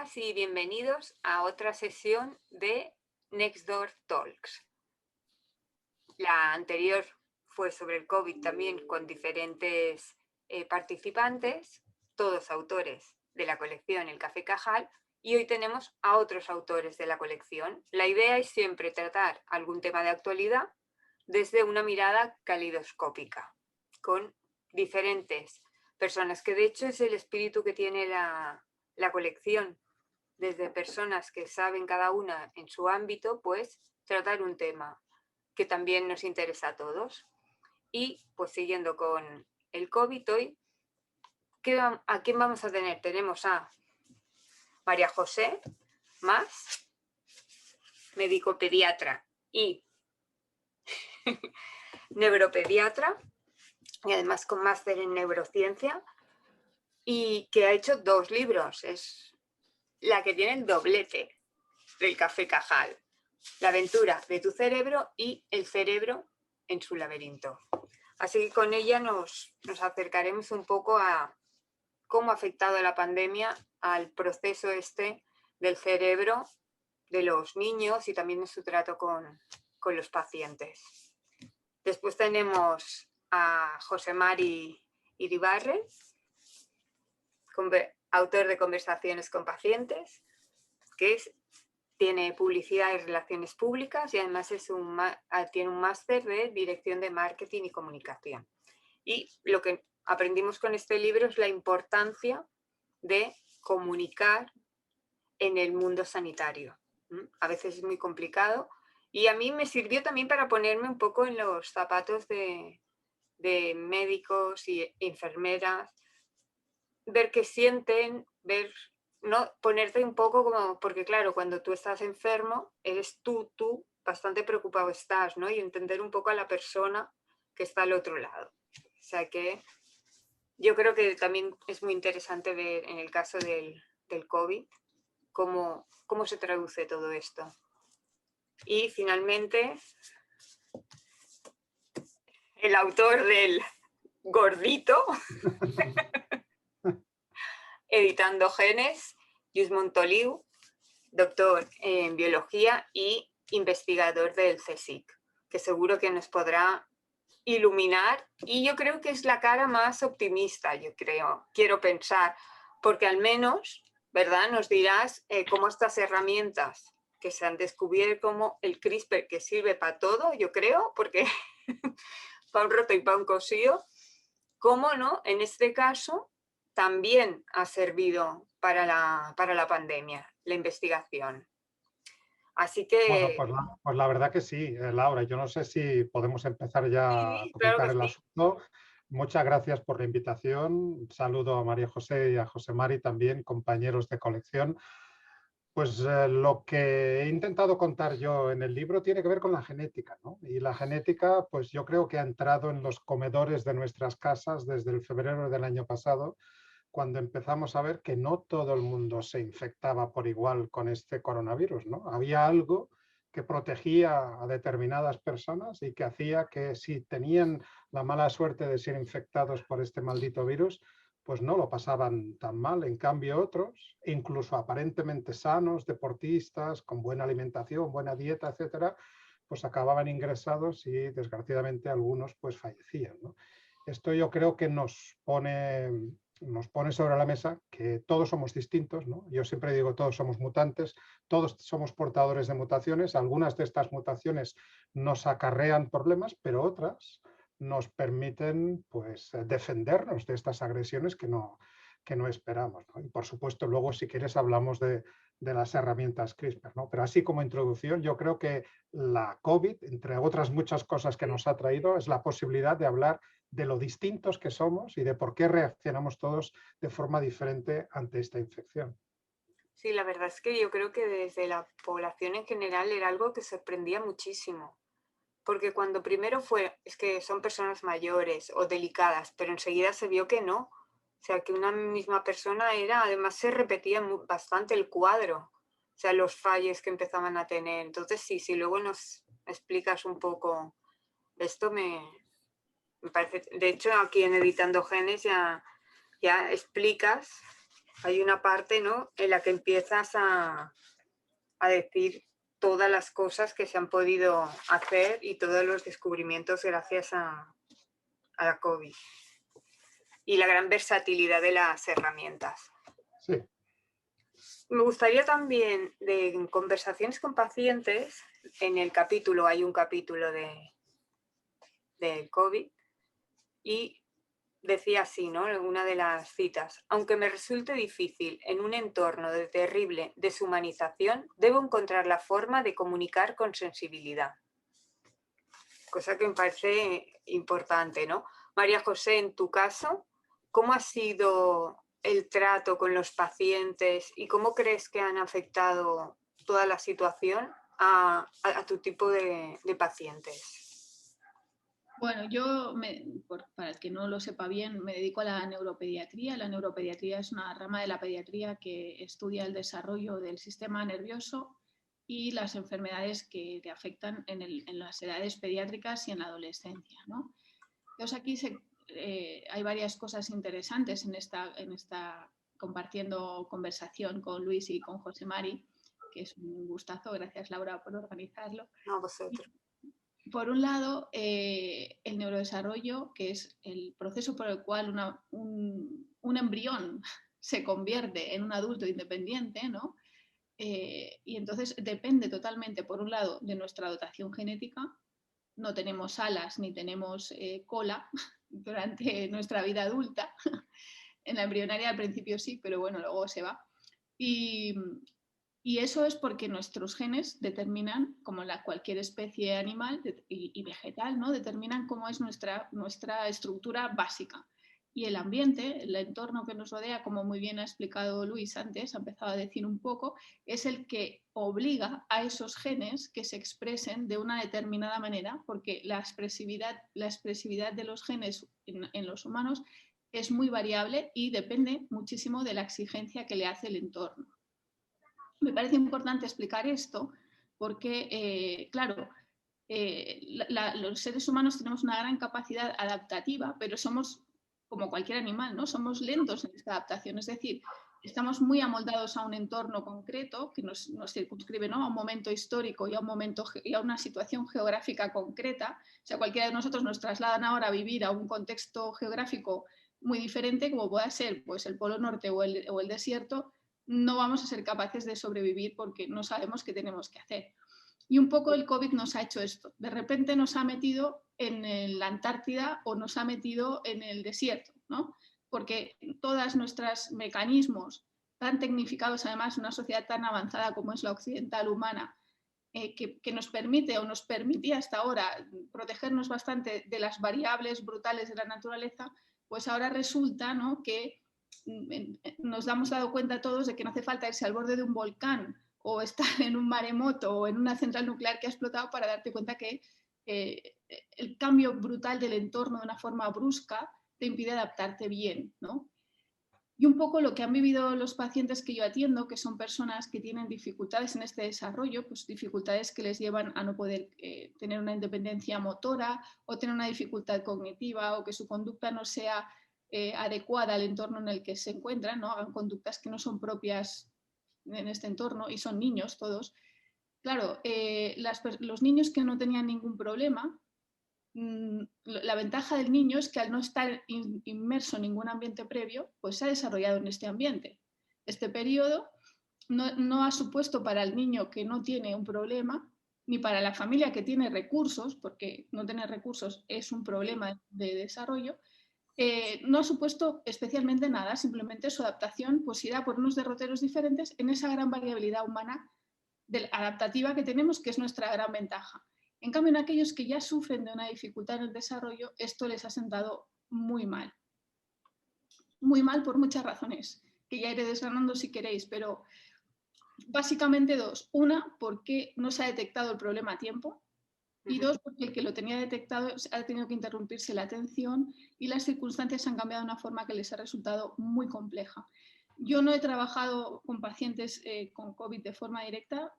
Bienvenidas y bienvenidos a otra sesión de Nextdoor Talks. La anterior fue sobre el COVID también con diferentes participantes, todos autores de la colección El Café Cajal, y hoy tenemos a otros autores de la colección. La idea es siempre tratar algún tema de actualidad desde una mirada calidoscópica, con diferentes personas, que de hecho es el espíritu que tiene la colección, desde personas que saben cada una en su ámbito, pues tratar un tema que también nos interesa a todos. Y pues siguiendo con el COVID hoy, ¿a quién vamos a tener? Tenemos a María José Mas, médico pediatra y neuropediatra, y además con máster en neurociencia, y que ha hecho 2 libros. Es la que tiene el doblete del Café Cajal: La aventura de tu cerebro y El cerebro en su laberinto. Así que con ella nos acercaremos un poco a cómo ha afectado la pandemia al proceso del cerebro de los niños y también en su trato con los pacientes. Después tenemos a José Mari Iribarren, autor de Conversaciones con pacientes, que tiene publicidad y relaciones públicas y además tiene un máster de dirección de marketing y comunicación. Y lo que aprendimos con este libro es la importancia de comunicar en el mundo sanitario. A veces es muy complicado y a mí me sirvió también para ponerme un poco en los zapatos de médicos y enfermeras, ver qué sienten, ¿no? Ponerte un poco como, porque claro, cuando tú estás enfermo, eres tú bastante preocupado estás, ¿no? Y entender un poco a la persona que está al otro lado. O sea que yo creo que también es muy interesante ver en el caso del COVID cómo se traduce todo esto. Y finalmente, el autor del Gordito, Editando Genes, Lluís Montoliu, doctor en biología y investigador del CSIC, que seguro que nos podrá iluminar, y yo creo que es la cara más optimista, quiero pensar, porque al menos, ¿verdad?, nos dirás cómo estas herramientas que se han descubierto, como el CRISPR, que sirve para todo, yo creo, porque para un roto y para un cosido, cómo no, en este caso, también ha servido para la pandemia, la investigación. Así Bueno, que... pues la verdad que sí, Laura. Yo no sé si podemos empezar ya a Sí, claro comentar que el sí. asunto. Muchas gracias por la invitación. Saludo a María José y a José Mari también, compañeros de colección. Pues lo que he intentado contar yo en el libro tiene que ver con la genética, ¿no? Y la genética, pues yo creo que ha entrado en los comedores de nuestras casas desde el febrero del año pasado, cuando empezamos a ver que no todo el mundo se infectaba por igual con este coronavirus, ¿no? Había algo que protegía a determinadas personas y que hacía que si tenían la mala suerte de ser infectados por este maldito virus, pues no lo pasaban tan mal. En cambio otros, incluso aparentemente sanos, deportistas, con buena alimentación, buena dieta, etcétera, pues acababan ingresados y desgraciadamente algunos pues fallecían, ¿no? Esto yo creo que nos pone sobre la mesa que todos somos distintos, ¿no? Yo siempre digo, todos somos mutantes, todos somos portadores de mutaciones. Algunas de estas mutaciones nos acarrean problemas, pero otras nos permiten, pues, defendernos de estas agresiones que no esperamos, ¿no? Y por supuesto, luego, si quieres, hablamos de las herramientas CRISPR, ¿no? Pero así como introducción, yo creo que la COVID, entre otras muchas cosas que nos ha traído, es la posibilidad de hablar de lo distintos que somos y de por qué reaccionamos todos de forma diferente ante esta infección. Sí, la verdad es que yo creo que desde la población en general era algo que sorprendía muchísimo, porque cuando primero es que son personas mayores o delicadas, pero enseguida se vio que no, o sea, que una misma persona además se repetía bastante el cuadro, o sea, los fallos que empezaban a tener. Entonces sí, si luego nos explicas un poco esto, me parece, de hecho aquí en Editando Genes ya explicas hay una parte, ¿no?, en la que empiezas a decir todas las cosas que se han podido hacer y todos los descubrimientos gracias a la COVID y la gran versatilidad de las herramientas. Sí. Me gustaría también, en conversaciones con pacientes, en el capítulo, hay un capítulo del COVID, y decía así, ¿no?, en una de las citas: aunque me resulte difícil en un entorno de terrible deshumanización, debo encontrar la forma de comunicar con sensibilidad. Cosa que me parece importante, ¿no? María José, en tu caso, ¿cómo ha sido el trato con los pacientes y cómo crees que han afectado toda la situación a tu tipo de pacientes? Bueno, para el que no lo sepa bien, me dedico a la neuropediatría. La neuropediatría es una rama de la pediatría que estudia el desarrollo del sistema nervioso y las enfermedades que te afectan en las edades pediátricas y en la adolescencia, ¿no? Entonces aquí hay varias cosas interesantes en esta compartiendo conversación con Luis y con José Mari, que es un gustazo. Gracias, Laura, por organizarlo. No, vosotros. Por un lado, el neurodesarrollo, que es el proceso por el cual un embrión se convierte en un adulto independiente, ¿no? Y entonces depende totalmente, por un lado, de nuestra dotación genética. No tenemos alas ni tenemos cola durante nuestra vida adulta. En la embrionaria al principio sí, pero bueno, luego se va. Y eso es porque nuestros genes determinan, como cualquier especie animal y vegetal, ¿no?, determinan cómo es nuestra estructura básica. Y el ambiente, el entorno que nos rodea, como muy bien ha explicado Luis antes, ha empezado a decir un poco, es el que obliga a esos genes que se expresen de una determinada manera, porque la expresividad de los genes en los humanos es muy variable y depende muchísimo de la exigencia que le hace el entorno. Me parece importante explicar esto porque, claro, los seres humanos tenemos una gran capacidad adaptativa, pero somos como cualquier animal, ¿no? Somos lentos en esta adaptación, es decir, estamos muy amoldados a un entorno concreto que nos circunscribe, ¿no?, a un momento histórico y a una situación geográfica concreta. O sea, cualquiera de nosotros nos trasladan ahora a vivir a un contexto geográfico muy diferente, como pueda ser pues, el Polo Norte o el desierto. No vamos a ser capaces de sobrevivir porque no sabemos qué tenemos que hacer. Y un poco el COVID nos ha hecho esto. De repente nos ha metido en la Antártida o nos ha metido en el desierto, ¿no? Porque todos nuestros mecanismos tan tecnificados, además, una sociedad tan avanzada como es la occidental humana, que nos permite o nos permitía hasta ahora protegernos bastante de las variables brutales de la naturaleza, pues ahora resulta, ¿no?, que nos hemos dado cuenta todos de que no hace falta irse al borde de un volcán o estar en un maremoto o en una central nuclear que ha explotado para darte cuenta que el cambio brutal del entorno de una forma brusca te impide adaptarte bien, ¿no? Y un poco lo que han vivido los pacientes que yo atiendo, que son personas que tienen dificultades en este desarrollo, pues dificultades que les llevan a no poder tener una independencia motora o tener una dificultad cognitiva o que su conducta no sea adecuada al entorno en el que se encuentran, ¿no? Hagan conductas que no son propias en este entorno y son niños todos. Claro, los niños que no tenían ningún problema, la ventaja del niño es que al no estar inmerso en ningún ambiente previo, pues se ha desarrollado en este ambiente. Este periodo no ha supuesto para el niño que no tiene un problema, ni para la familia que tiene recursos, porque no tener recursos es un problema de desarrollo, no ha supuesto especialmente nada, simplemente su adaptación pues irá por unos derroteros diferentes en esa gran variabilidad humana adaptativa que tenemos, que es nuestra gran ventaja. En cambio, en aquellos que ya sufren de una dificultad en el desarrollo, esto les ha sentado muy mal. Muy mal por muchas razones, que ya iré desgranando si queréis, pero básicamente dos. Una, porque no se ha detectado el problema a tiempo. Y dos, porque el que lo tenía detectado ha tenido que interrumpirse la atención y las circunstancias han cambiado de una forma que les ha resultado muy compleja. Yo no he trabajado con pacientes con COVID de forma directa.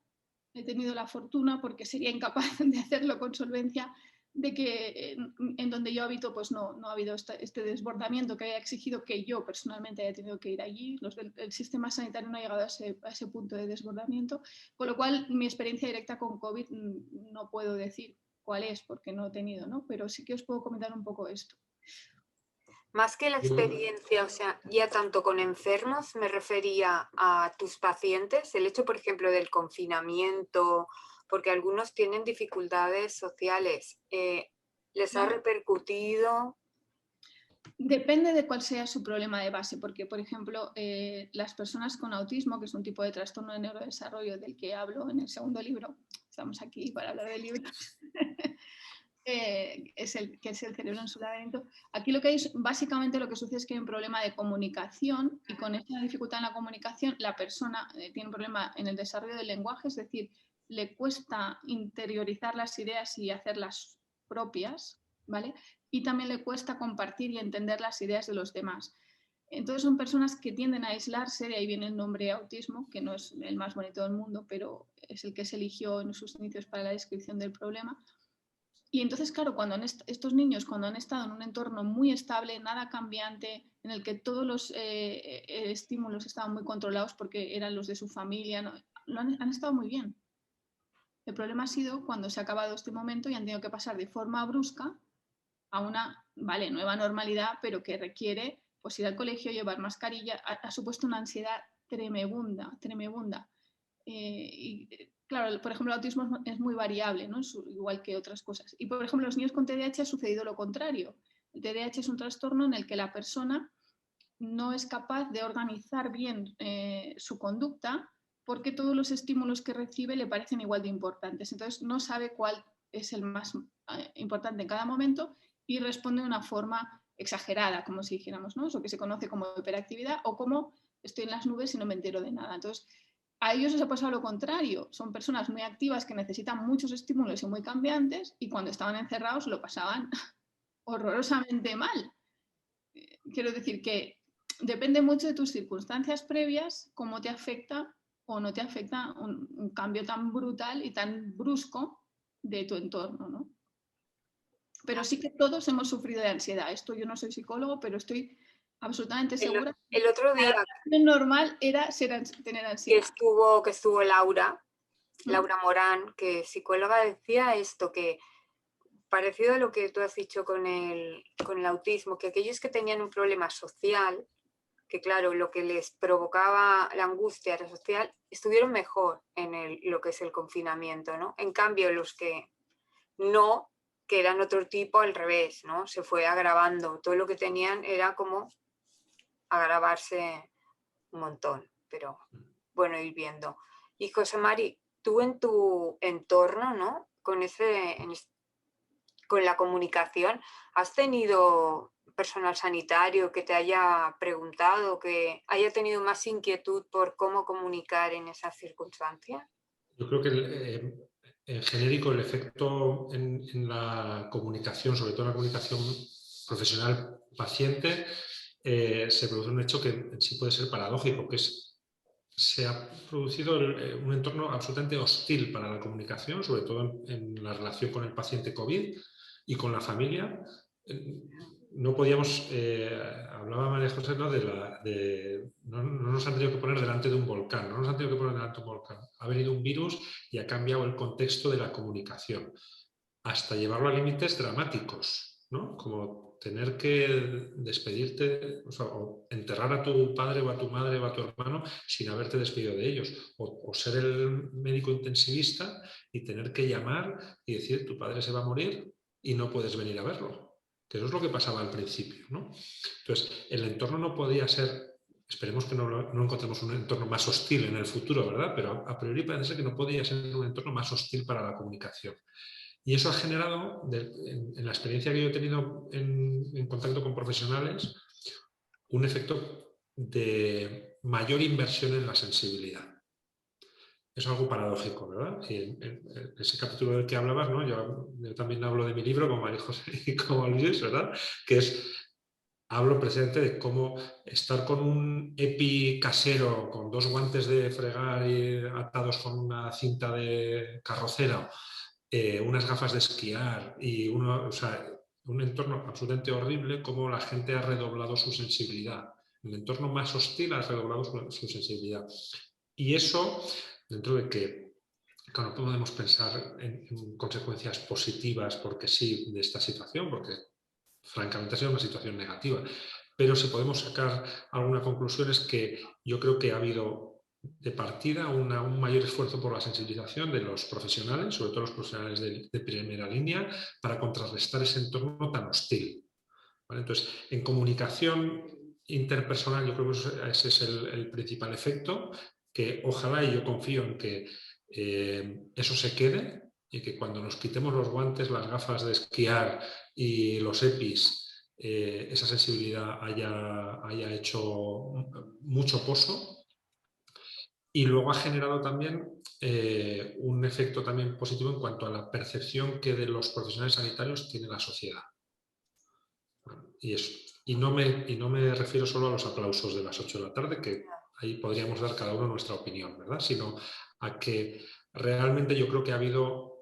He tenido la fortuna, porque sería incapaz de hacerlo con solvencia, de que en donde yo habito pues no ha habido este desbordamiento que haya exigido que yo personalmente haya tenido que ir allí. El sistema sanitario no ha llegado a ese punto de desbordamiento, con lo cual mi experiencia directa con COVID no puedo decir cuál es porque no he tenido, ¿no? Pero sí que os puedo comentar un poco esto. Más que la experiencia, o sea, ya tanto con enfermos, me refería a tus pacientes, el hecho, por ejemplo, del confinamiento, porque algunos tienen dificultades sociales, ¿les ha repercutido? Depende de cuál sea su problema de base, porque, por ejemplo, las personas con autismo, que es un tipo de trastorno de neurodesarrollo del que hablo en el segundo libro, estamos aquí para hablar de libros, que es el cerebro en su laberinto. Aquí lo que hay básicamente lo que sucede es que hay un problema de comunicación y con esta dificultad en la comunicación la persona tiene un problema en el desarrollo del lenguaje, es decir, le cuesta interiorizar las ideas y hacerlas propias, ¿vale? Y también le cuesta compartir y entender las ideas de los demás. Entonces son personas que tienden a aislarse, de ahí viene el nombre autismo, que no es el más bonito del mundo, pero es el que se eligió en sus inicios para la descripción del problema. Y entonces, claro, cuando estos niños, cuando han estado en un entorno muy estable, nada cambiante, en el que todos los estímulos estaban muy controlados porque eran los de su familia, ¿no? Han estado muy bien. El problema ha sido cuando se ha acabado este momento y han tenido que pasar de forma brusca a una, vale, nueva normalidad, pero que requiere pues, ir al colegio, llevar mascarilla, ha supuesto una ansiedad tremenda. Y claro, por ejemplo, el autismo es muy variable, ¿no? Igual que otras cosas. Y por ejemplo, los niños con TDAH ha sucedido lo contrario. El TDAH es un trastorno en el que la persona no es capaz de organizar bien su conducta porque todos los estímulos que recibe le parecen igual de importantes. Entonces no sabe cuál es el más importante en cada momento y responde de una forma exagerada, como si dijéramos, ¿no? Eso que se conoce como hiperactividad o como estoy en las nubes y no me entero de nada. Entonces, a ellos les ha pasado lo contrario. Son personas muy activas que necesitan muchos estímulos y muy cambiantes y cuando estaban encerrados lo pasaban horrorosamente mal. Quiero decir que depende mucho de tus circunstancias previas, cómo te afecta o no te afecta un cambio tan brutal y tan brusco de tu entorno, ¿no? Pero sí que todos hemos sufrido de ansiedad. Esto yo no soy psicólogo, pero estoy absolutamente segura. El otro día lo normal era tener ansiedad. Que estuvo Laura Morán, que es psicóloga, decía esto, que parecido a lo que tú has dicho con el autismo, que aquellos que tenían un problema social, que claro, lo que les provocaba la angustia era social, estuvieron mejor en lo que es el confinamiento, ¿no? En cambio, los que no, que eran otro tipo, al revés, ¿no? Se fue agravando. Todo lo que tenían era como agravarse un montón, pero bueno, ir viendo. Y José Mari, tú en tu entorno, ¿no? Con la comunicación, ¿has tenido personal sanitario que te haya preguntado, que haya tenido más inquietud por cómo comunicar en esas circunstancias? Yo creo que en genérico el efecto en la comunicación, sobre todo en la comunicación profesional paciente, se produce un hecho que en sí puede ser paradójico, que se ha producido un entorno absolutamente hostil para la comunicación, sobre todo en la relación con el paciente COVID y con la familia. No podíamos, hablaba María José, ¿no? No nos han tenido que poner delante de un volcán, no nos han tenido que poner delante de un volcán. Ha venido un virus y ha cambiado el contexto de la comunicación, hasta llevarlo a límites dramáticos, ¿no? Como tener que despedirte, o enterrar a tu padre o a tu madre o a tu hermano sin haberte despedido de ellos, o ser el médico intensivista y tener que llamar y decir tu padre se va a morir y no puedes venir a verlo. Que eso es lo que pasaba al principio, ¿no? Entonces, el entorno no podía ser, esperemos que no encontremos un entorno más hostil en el futuro, ¿verdad? Pero a priori parece ser que no podía ser un entorno más hostil para la comunicación. Y eso ha generado, en la experiencia que yo he tenido en contacto con profesionales, un efecto de mayor inversión en la sensibilidad. Es algo paradójico, ¿verdad? Y en ese capítulo del que hablabas, ¿no? Yo también hablo de mi libro, como María José y como Luis, ¿verdad? Que hablo precisamente de cómo estar con un EPI casero, con 2 guantes de fregar y atados con una cinta de carrocera, unas gafas de esquiar y o sea, un entorno absolutamente horrible, como la gente ha redoblado su sensibilidad. El entorno más hostil ha redoblado su sensibilidad. Y eso, dentro de que, claro, no podemos pensar en consecuencias positivas porque sí de esta situación, porque francamente ha sido una situación negativa. Pero si podemos sacar alguna conclusión es que yo creo que ha habido de partida un mayor esfuerzo por la sensibilización de los profesionales, sobre todo los profesionales de primera línea, para contrarrestar ese entorno tan hostil. ¿Vale? Entonces, en comunicación interpersonal yo creo que ese es el principal efecto, que ojalá, y yo confío en que eso se quede, y que cuando nos quitemos los guantes, las gafas de esquiar y los EPIs, esa sensibilidad haya hecho mucho pozo. Y luego ha generado también un efecto también positivo en cuanto a la percepción que de los profesionales sanitarios tiene la sociedad. Y eso. Y no me refiero solo a los aplausos de las 8 de la tarde, que ahí podríamos dar cada uno nuestra opinión, ¿verdad? Sino a que realmente yo creo que ha habido,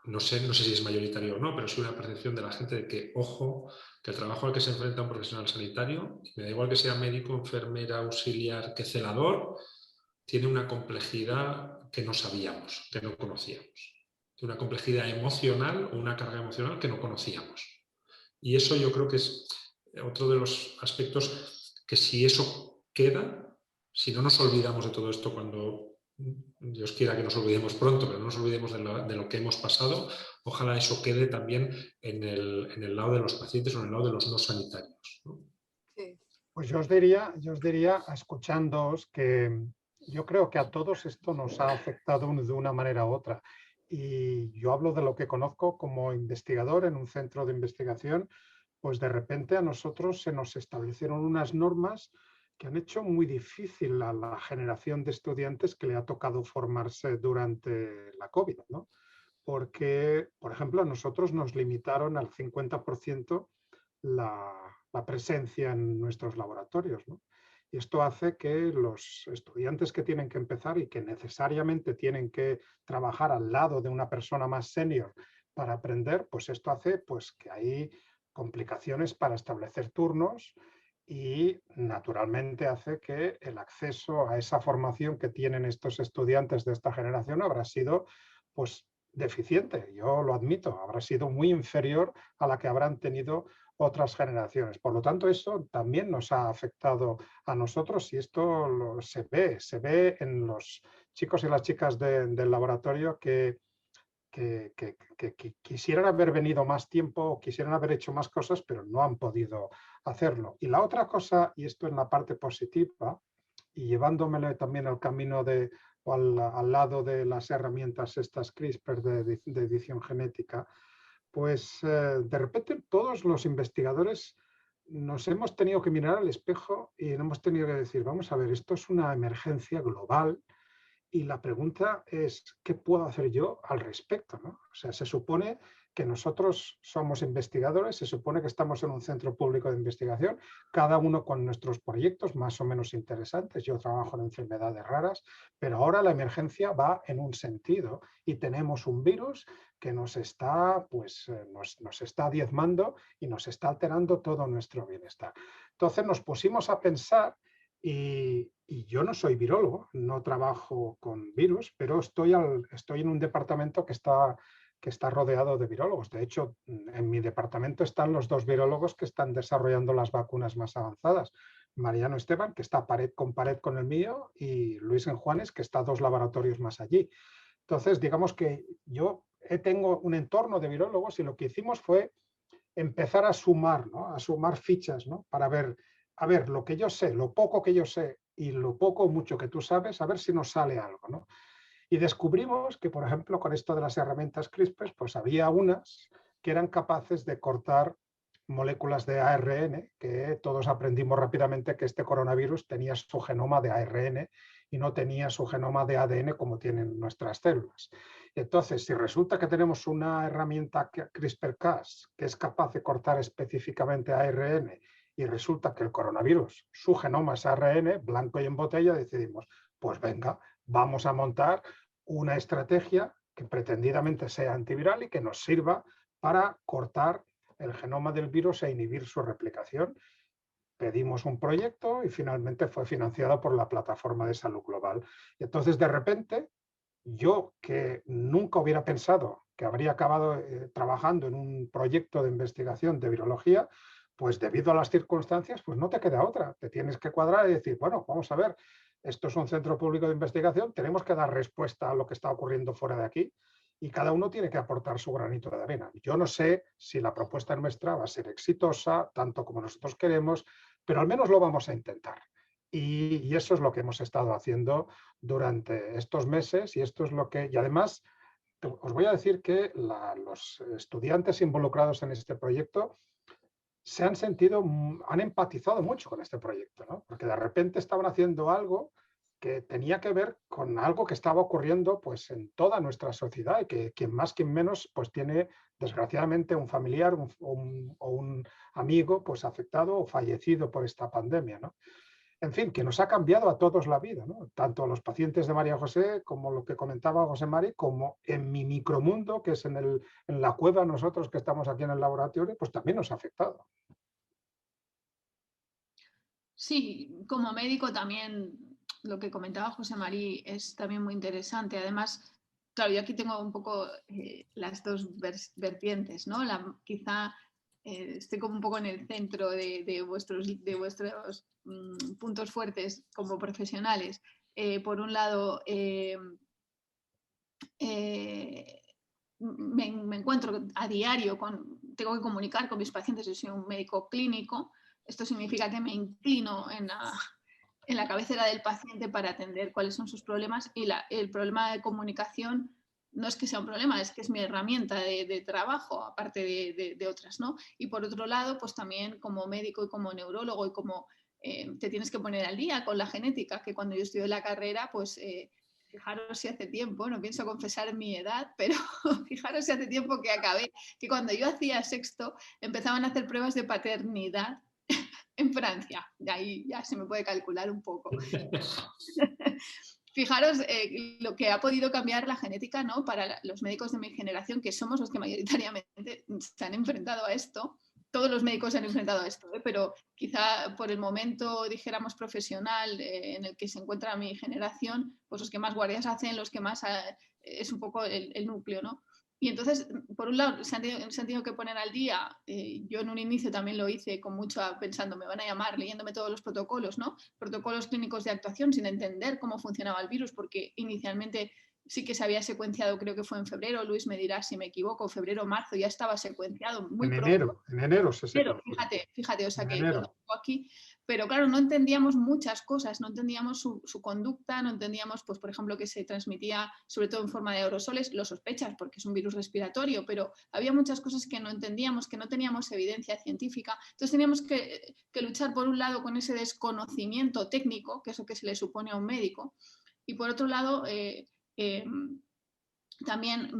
no sé si es mayoritario o no, pero sí una percepción de la gente de que, ojo, que el trabajo al que se enfrenta un profesional sanitario, me da igual que sea médico, enfermera, auxiliar, que celador, tiene una complejidad que no sabíamos, que no conocíamos. Tiene una complejidad emocional o una carga emocional que no conocíamos. Y eso yo creo que es otro de los aspectos que, si eso queda, si no nos olvidamos de todo esto cuando Dios quiera que nos olvidemos pronto, pero no nos olvidemos de lo que hemos pasado, ojalá eso quede también en el lado de los pacientes o en el lado de los no sanitarios, ¿no? Sí. Pues yo os diría, escuchándoos, que yo creo que a todos esto nos ha afectado de una manera u otra. Y yo hablo de lo que conozco como investigador en un centro de investigación. Pues de repente a nosotros se nos establecieron unas normas que han hecho muy difícil a la generación de estudiantes que le ha tocado formarse durante la COVID, ¿no? Porque, por ejemplo, a nosotros nos limitaron al 50% la presencia en nuestros laboratorios, ¿no? Y esto hace que los estudiantes que tienen que empezar y que necesariamente tienen que trabajar al lado de una persona más senior para aprender, pues esto hace pues, que hay complicaciones para establecer turnos y naturalmente hace que el acceso a esa formación que tienen estos estudiantes de esta generación habrá sido pues deficiente, yo lo admito, habrá sido muy inferior a la que habrán tenido otras generaciones. Por lo tanto, eso también nos ha afectado a nosotros y esto se ve en los chicos y las chicas del laboratorio que quisieran haber venido más tiempo, quisieran haber hecho más cosas, pero no han podido hacerlo. Y la otra cosa, y esto en la parte positiva, y llevándomelo también al camino o al lado de las herramientas estas CRISPR de edición genética, pues de repente todos los investigadores nos hemos tenido que mirar al espejo y hemos tenido que decir, vamos a ver, esto es una emergencia global y la pregunta es, ¿qué puedo hacer yo al respecto, ¿no? O sea, se supone que nosotros somos investigadores, se supone que estamos en un centro público de investigación, cada uno con nuestros proyectos más o menos interesantes. Yo trabajo en enfermedades raras, pero ahora la emergencia va en un sentido y tenemos un virus que nos está, pues, nos está diezmando y nos está alterando todo nuestro bienestar. Entonces nos pusimos a pensar. Y yo no soy virólogo, no trabajo con virus, pero estoy en un departamento que está rodeado de virólogos. De hecho, en mi departamento están los 2 virólogos que están desarrollando las vacunas más avanzadas. Mariano Esteban, que está pared con el mío, y Luis Enjuanes, que está a 2 laboratorios más allí. Entonces, digamos que yo tengo un entorno de virólogos y lo que hicimos fue empezar a sumar, ¿no? A sumar fichas, ¿no? Para ver, a ver, lo que yo sé, lo poco que yo sé y lo poco o mucho que tú sabes, a ver si nos sale algo, ¿no? Y descubrimos que, por ejemplo, con esto de las herramientas CRISPR, pues había unas que eran capaces de cortar moléculas de ARN, que todos aprendimos rápidamente que este coronavirus tenía su genoma de ARN y no tenía su genoma de ADN como tienen nuestras células. Entonces, si resulta que tenemos una herramienta CRISPR-Cas que es capaz de cortar específicamente ARN y resulta que el coronavirus, su genoma es ARN, blanco y en botella, decidimos, pues venga, vamos a montar una estrategia que pretendidamente sea antiviral y que nos sirva para cortar el genoma del virus e inhibir su replicación. Pedimos un proyecto y finalmente fue financiado por la Plataforma de Salud Global. Y entonces, de repente, yo que nunca hubiera pensado que habría acabado trabajando en un proyecto de investigación de virología, pues debido a las circunstancias, pues no te queda otra. Te tienes que cuadrar y decir, bueno, vamos a ver, esto es un centro público de investigación, tenemos que dar respuesta a lo que está ocurriendo fuera de aquí y cada uno tiene que aportar su granito de arena. Yo no sé si la propuesta nuestra va a ser exitosa, tanto como nosotros queremos, pero al menos lo vamos a intentar. Y eso es lo que hemos estado haciendo durante estos meses y esto es lo que... Y además, os voy a decir que los estudiantes involucrados en este proyecto se han sentido, han empatizado mucho con este proyecto, ¿no? Porque de repente estaban haciendo algo que tenía que ver con algo que estaba ocurriendo pues, en toda nuestra sociedad y que quien más, quien menos, pues tiene desgraciadamente un familiar o un amigo pues, afectado o fallecido por esta pandemia, ¿no? En fin, que nos ha cambiado a todos la vida, ¿no? Tanto a los pacientes de María José, como lo que comentaba José Mari, como en mi micromundo, que es en la cueva nosotros que estamos aquí en el laboratorio, pues también nos ha afectado. Sí, como médico también lo que comentaba José Mari es también muy interesante. Además, claro, yo aquí tengo un poco las dos vertientes, ¿no? Quizá estoy como un poco en el centro de vuestros puntos fuertes como profesionales. Por un lado, me encuentro a diario tengo que comunicar con mis pacientes, yo soy un médico clínico, esto significa que me inclino en la cabecera del paciente para atender cuáles son sus problemas y el problema de comunicación no es que sea un problema, es que es mi herramienta de trabajo, aparte de otras, ¿no? Y por otro lado, pues también como médico y como neurólogo y como te tienes que poner al día con la genética, que cuando yo estudié la carrera, pues fijaros si hace tiempo, no pienso confesar mi edad, pero fijaros si hace tiempo que acabé, que cuando yo hacía sexto empezaban a hacer pruebas de paternidad en Francia, y ahí ya se me puede calcular un poco. Fijaros lo que ha podido cambiar la genética, ¿no? Para los médicos de mi generación, que somos los que mayoritariamente se han enfrentado a esto. Todos los médicos se han enfrentado a esto, pero quizá por el momento, dijéramos, profesional en el que se encuentra mi generación, pues los que más guardias hacen, los que más es un poco el núcleo, ¿no? Y entonces, por un lado, se han tenido que poner al día. Yo en un inicio también lo hice con mucho pensando, me van a llamar, leyéndome todos los protocolos, ¿no? Protocolos clínicos de actuación sin entender cómo funcionaba el virus, porque inicialmente sí que se había secuenciado, creo que fue en febrero, Luis me dirá si me equivoco, febrero o marzo, ya estaba secuenciado muy pronto. En enero se Pero secuenció. fíjate, o sea En que enero. lo tengo aquí, pero claro, no entendíamos muchas cosas, no entendíamos su conducta, no entendíamos, pues por ejemplo, que se transmitía sobre todo en forma de aerosoles, lo sospechas porque es un virus respiratorio, pero había muchas cosas que no entendíamos, que no teníamos evidencia científica, entonces teníamos que luchar por un lado con ese desconocimiento técnico, que es lo que se le supone a un médico, y por otro lado, también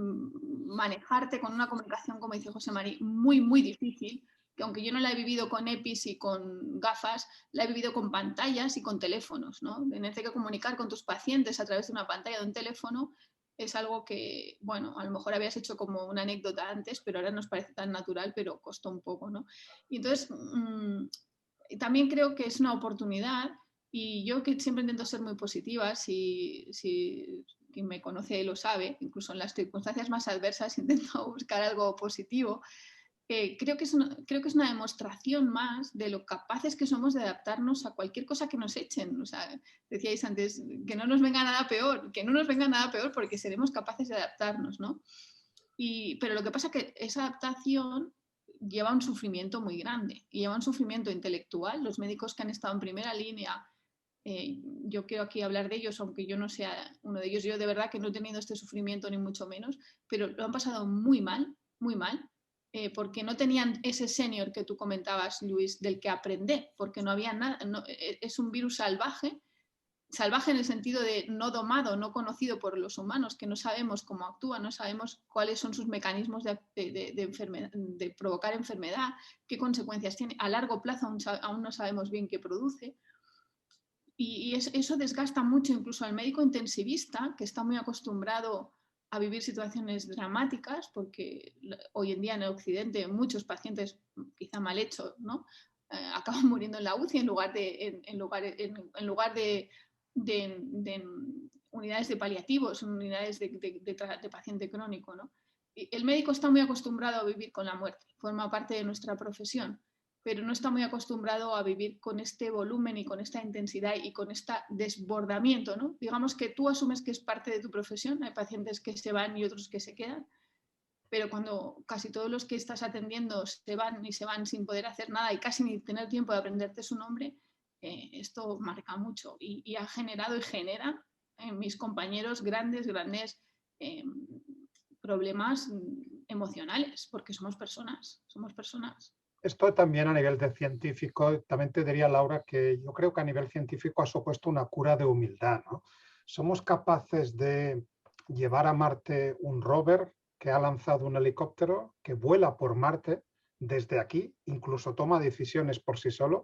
manejarte con una comunicación, como dice José Mari, muy, muy difícil, que aunque yo no la he vivido con EPIs y con gafas, la he vivido con pantallas y con teléfonos, ¿no? Tener que comunicar con tus pacientes a través de una pantalla de un teléfono es algo que, bueno, a lo mejor habías hecho como una anécdota antes, pero ahora nos parece tan natural, pero costó un poco, ¿no? Y entonces, también creo que es una oportunidad y yo que siempre intento ser muy positiva, si quien me conoce lo sabe, incluso en las circunstancias más adversas intento buscar algo positivo. Creo que es una demostración más de lo capaces que somos de adaptarnos a cualquier cosa que nos echen. O sea, decíais antes, que no nos venga nada peor, porque seremos capaces de adaptarnos, ¿no? Pero lo que pasa es que esa adaptación lleva un sufrimiento muy grande y lleva un sufrimiento intelectual. Los médicos que han estado en primera línea, yo quiero aquí hablar de ellos, aunque yo no sea uno de ellos, yo de verdad que no he tenido este sufrimiento ni mucho menos, pero lo han pasado muy mal, porque no tenían ese senior que tú comentabas, Luis, del que aprender, porque no había nada, es un virus salvaje en el sentido de no domado, no conocido por los humanos, que no sabemos cómo actúa, no sabemos cuáles son sus mecanismos de provocar enfermedad, qué consecuencias tiene. A largo plazo aún no sabemos bien qué produce. Y eso desgasta mucho incluso al médico intensivista, que está muy acostumbrado a vivir situaciones dramáticas, porque hoy en día en el Occidente muchos pacientes, quizá mal hechos, ¿no? Acaban muriendo en la UCI en lugar de unidades de paliativos, unidades de paciente crónico, ¿no? El médico está muy acostumbrado a vivir con la muerte, forma parte de nuestra profesión, pero no está muy acostumbrado a vivir con este volumen y con esta intensidad y con este desbordamiento, ¿no? Digamos que tú asumes que es parte de tu profesión, hay pacientes que se van y otros que se quedan, pero cuando casi todos los que estás atendiendo se van y se van sin poder hacer nada y casi ni tener tiempo de aprenderte su nombre, esto marca mucho y ha generado y genera en mis compañeros grandes problemas emocionales, porque somos personas. Esto también a nivel de científico, también te diría, Laura, que yo creo que a nivel científico ha supuesto una cura de humildad, ¿no? Somos capaces de llevar a Marte un rover que ha lanzado un helicóptero que vuela por Marte desde aquí, incluso toma decisiones por sí solo,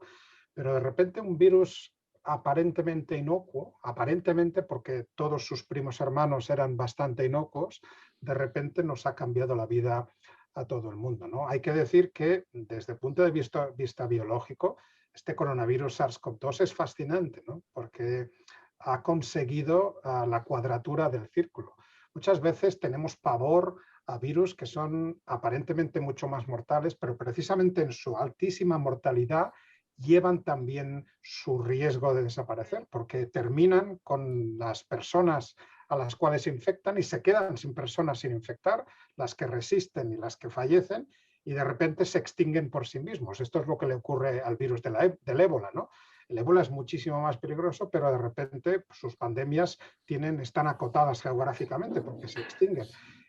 pero de repente un virus aparentemente inocuo, aparentemente porque todos sus primos hermanos eran bastante inocuos, de repente nos ha cambiado la vida a todo el mundo, ¿no? Hay que decir que desde el punto de vista biológico, este coronavirus SARS-CoV-2 es fascinante, ¿no? Porque ha conseguido la cuadratura del círculo. Muchas veces tenemos pavor a virus que son aparentemente mucho más mortales, pero precisamente en su altísima mortalidad llevan también su riesgo de desaparecer, porque terminan con las personas a las cuales infectan y se quedan sin personas sin infectar, las que resisten y las que fallecen, y de repente se extinguen por sí mismos. Esto es lo que le ocurre al virus del ébola, ¿no? El ébola es muchísimo más peligroso, pero de repente sus pandemias están acotadas geográficamente porque se extinguen.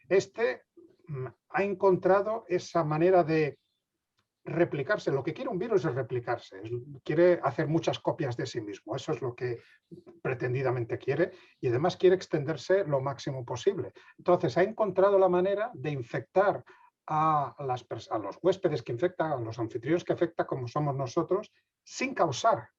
Este ha encontrado esa manera de replicarse. Lo que quiere un virus es replicarse, quiere hacer muchas copias de sí mismo, eso es lo que pretendidamente quiere, y además quiere extenderse lo máximo posible. Entonces ha encontrado la manera de infectar a los huéspedes que infectan, a los anfitriones que afecta, como somos nosotros, sin causar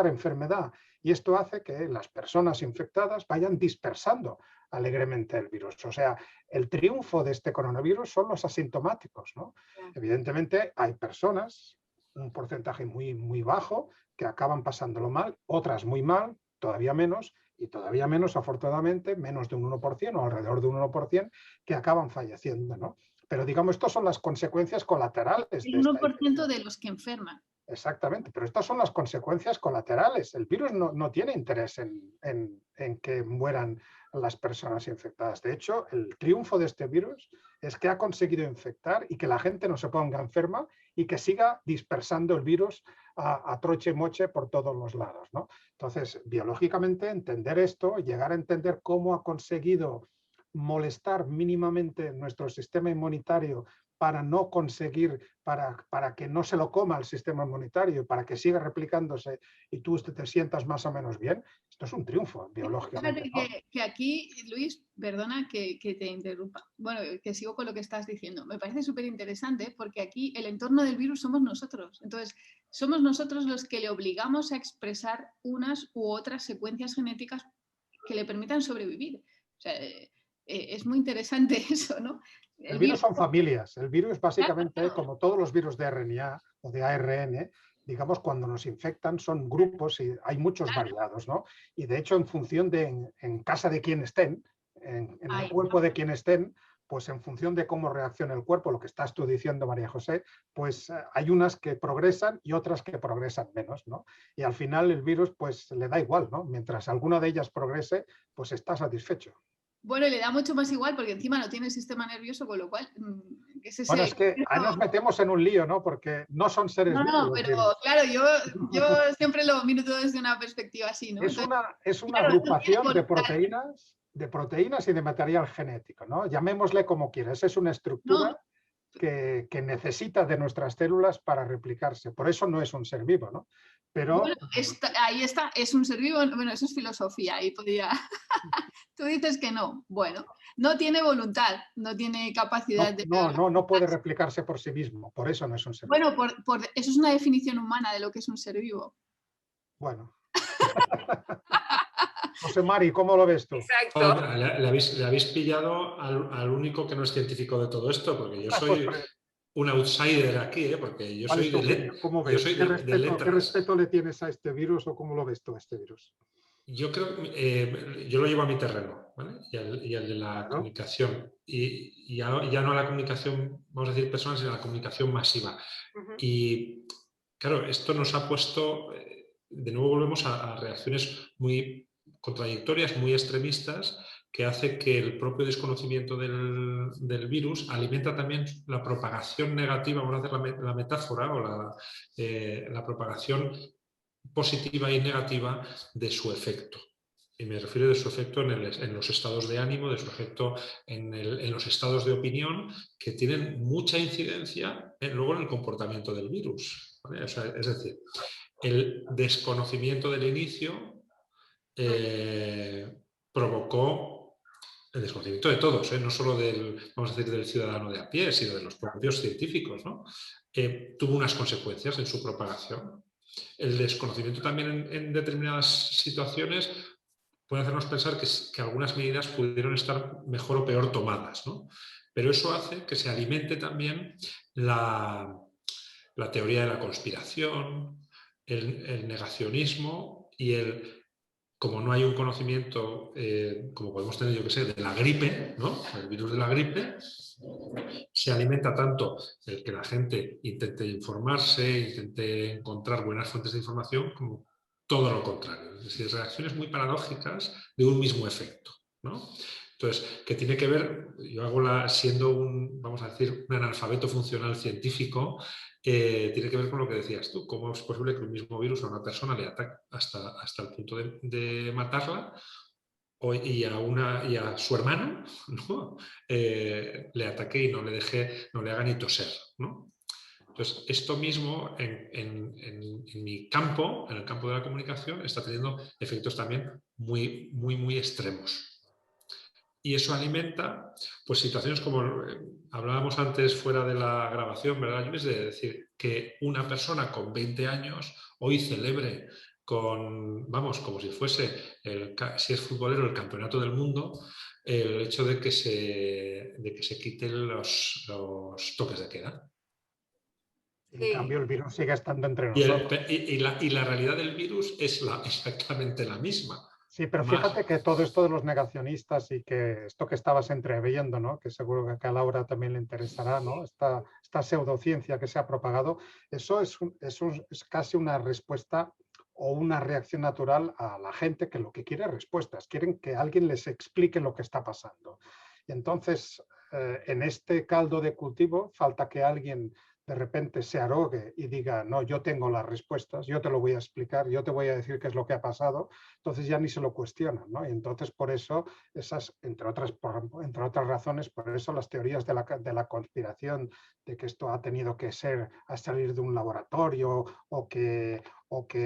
enfermedad. Y esto hace que las personas infectadas vayan dispersando alegremente el virus. O sea, el triunfo de este coronavirus son los asintomáticos, ¿no? Evidentemente hay personas, un porcentaje muy, muy bajo, que acaban pasándolo mal, otras muy mal, todavía menos, y todavía menos, afortunadamente, menos de un 1% o alrededor de un 1%, que acaban falleciendo, ¿no? Pero digamos, estas son las consecuencias colaterales. El 1% de los que enferman. Exactamente, pero estas son las consecuencias colaterales. El virus no tiene interés en que mueran las personas infectadas. De hecho, el triunfo de este virus es que ha conseguido infectar y que la gente no se ponga enferma y que siga dispersando el virus a troche y moche por todos los lados, ¿no? Entonces, biológicamente, entender esto, llegar a entender cómo ha conseguido molestar mínimamente nuestro sistema inmunitario para no conseguir, para que no se lo coma el sistema inmunitario, para que siga replicándose y tú te sientas más o menos bien, esto es un triunfo biológicamente. Fíjate que aquí, Luis, perdona que te interrumpa, bueno, que sigo con lo que estás diciendo, me parece súper interesante porque aquí el entorno del virus somos nosotros, entonces somos nosotros los que le obligamos a expresar unas u otras secuencias genéticas que le permitan sobrevivir. O sea, es muy interesante eso, ¿no? El virus son familias. El virus básicamente, como todos los virus de RNA o de ARN, digamos, cuando nos infectan son grupos y hay muchos variados, ¿no? Y de hecho, en función de en casa de quien estén, en el cuerpo de quien estén, pues en función de cómo reacciona el cuerpo, lo que estás tú diciendo, María José, pues hay unas que progresan y otras que progresan menos, ¿no? Y al final el virus pues le da igual, ¿no? Mientras alguna de ellas progrese, pues está satisfecho. Bueno, le da mucho más igual porque encima no tiene sistema nervioso, con lo cual... Bueno, es que ahí nos metemos en un lío, ¿no? Porque no son seres vivos. No, pero claro, yo siempre lo miro todo desde una perspectiva así, ¿no? Es una agrupación de proteínas y de material genético, ¿no? Llamémosle como quieras. Es una estructura que necesita de nuestras células para replicarse. Por eso no es un ser vivo, ¿no? Pero... Bueno, ahí está, es un ser vivo, bueno, eso es filosofía, ahí podría... Tú dices que no, bueno, no tiene voluntad, no tiene capacidad de... No puede replicarse por sí mismo, por eso no es un ser vivo. Bueno, eso es una definición humana de lo que es un ser vivo. Bueno. José Mari, ¿cómo lo ves tú? Exacto. Le habéis pillado al único que no es científico de todo esto, porque yo soy un outsider aquí, porque yo soy de letras. ¿Qué respeto le tienes a este virus o cómo lo ves tú a este virus? Yo creo, yo lo llevo a mi terreno, ¿vale? y al de la comunicación. Y ya no a la comunicación, vamos a decir personal, sino a la comunicación masiva. Y claro, esto nos ha puesto, de nuevo volvemos a reacciones muy contradictorias, muy extremistas, que hace que el propio desconocimiento del virus alimenta también la propagación negativa, vamos a hacer la metáfora, o la propagación positiva y negativa de su efecto. Y me refiero de su efecto en los estados de ánimo, de su efecto en los estados de opinión, que tienen mucha incidencia luego en el comportamiento del virus, ¿vale? O sea, es decir, el desconocimiento del inicio provocó el desconocimiento de todos, no solo vamos a decir, del ciudadano de a pie, sino de los propios científicos, ¿no? Tuvo unas consecuencias en su propagación. El desconocimiento también en determinadas situaciones puede hacernos pensar que algunas medidas pudieron estar mejor o peor tomadas, ¿no? Pero eso hace que se alimente también la teoría de la conspiración, el negacionismo y como no hay un conocimiento, como podemos tener, yo que sé, de la gripe, ¿no? El virus de la gripe, se alimenta tanto el que la gente intente informarse, intente encontrar buenas fuentes de información, como todo lo contrario. Es decir, reacciones muy paradójicas de un mismo efecto, ¿no? Entonces, que tiene que ver, yo siendo vamos a decir, un analfabeto funcional científico, tiene que ver con lo que decías tú, cómo es posible que un mismo virus a una persona le ataque hasta el punto de matarla, y a su hermano, ¿no? Le ataque y no le haga ni toser, ¿no? Entonces, esto mismo en mi campo, en el campo de la comunicación, está teniendo efectos también muy, muy, muy extremos. Y eso alimenta pues, situaciones como hablábamos antes fuera de la grabación, ¿verdad, Luis? De decir que una persona con 20 años hoy celebre como si fuese, si es futbolero, el campeonato del mundo, el hecho de que se quiten los toques de queda. En cambio, el virus sigue estando entre nosotros. Y la realidad del virus es exactamente la misma. Sí, pero fíjate que todo esto de los negacionistas y que esto que estabas entreviendo, ¿no? Que seguro que a Laura también le interesará, ¿no? Esta pseudociencia que se ha propagado, eso es casi una respuesta o una reacción natural a la gente que lo que quiere es respuestas, quieren que alguien les explique lo que está pasando. Y entonces, en este caldo de cultivo, falta que alguien de repente se arrogue y diga, no, yo tengo las respuestas, yo te lo voy a explicar, yo te voy a decir qué es lo que ha pasado, entonces ya ni se lo cuestionan, ¿no? Y entonces por eso, entre otras razones, por eso las teorías de la conspiración, de que esto ha tenido que ser a salir de un laboratorio o que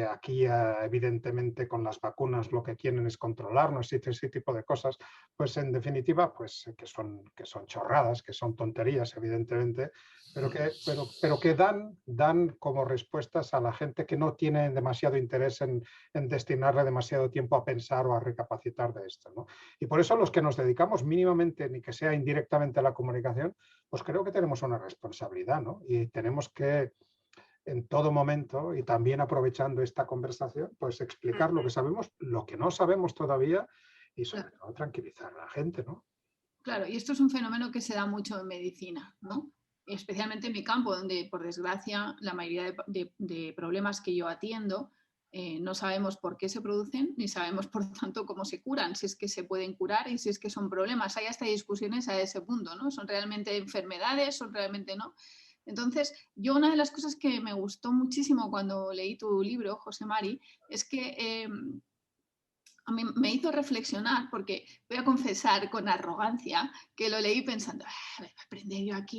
aquí evidentemente con las vacunas lo que quieren es controlarnos y ese tipo de cosas, pues en definitiva, pues que son chorradas, que son tonterías evidentemente, pero que dan como respuestas a la gente que no tiene demasiado interés en destinarle demasiado tiempo a pensar o a recapacitar de esto, ¿no? Y por eso los que nos dedicamos mínimamente, ni que sea indirectamente a la comunicación, pues creo que tenemos una responsabilidad, ¿no? Y tenemos que en todo momento y también aprovechando esta conversación, pues explicar lo que sabemos, lo que no sabemos todavía y sobre todo tranquilizar a la gente, ¿no? Claro, y esto es un fenómeno que se da mucho en medicina, ¿no? Especialmente en mi campo, donde por desgracia la mayoría de problemas que yo atiendo no sabemos por qué se producen, ni sabemos por tanto cómo se curan, si es que se pueden curar y si es que son problemas. Hay hasta discusiones a ese punto, ¿no? ¿Son realmente enfermedades? ¿Son realmente no? Entonces, yo una de las cosas que me gustó muchísimo cuando leí tu libro, José Mari, es que a mí me hizo reflexionar, porque voy a confesar con arrogancia que lo leí pensando,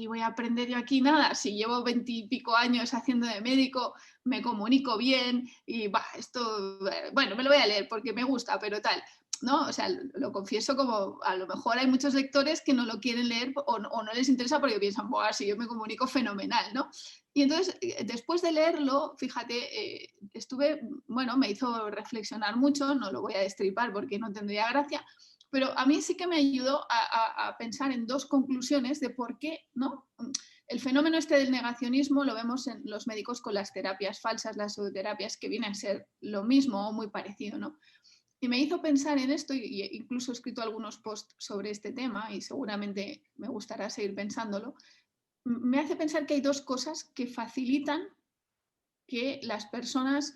voy a aprender yo aquí nada, si llevo 20 y pico años haciendo de médico, me comunico bien y esto, bueno, me lo voy a leer porque me gusta, pero tal. ¿no? O sea, lo confieso, como a lo mejor hay muchos lectores que no lo quieren leer o no les interesa porque piensan, "Buah, si yo me comunico fenomenal", ¿no? Y entonces, después de leerlo, fíjate, bueno, me hizo reflexionar mucho, no lo voy a destripar porque no tendría gracia, pero a mí sí que me ayudó a pensar en dos conclusiones de por qué, ¿no? El fenómeno este del negacionismo lo vemos en los médicos con las terapias falsas, las pseudoterapias, que vienen a ser lo mismo o muy parecido, ¿no? Y me hizo pensar en esto, y incluso he escrito algunos posts sobre este tema y seguramente me gustará seguir pensándolo. Me hace pensar que hay dos cosas que facilitan que las personas,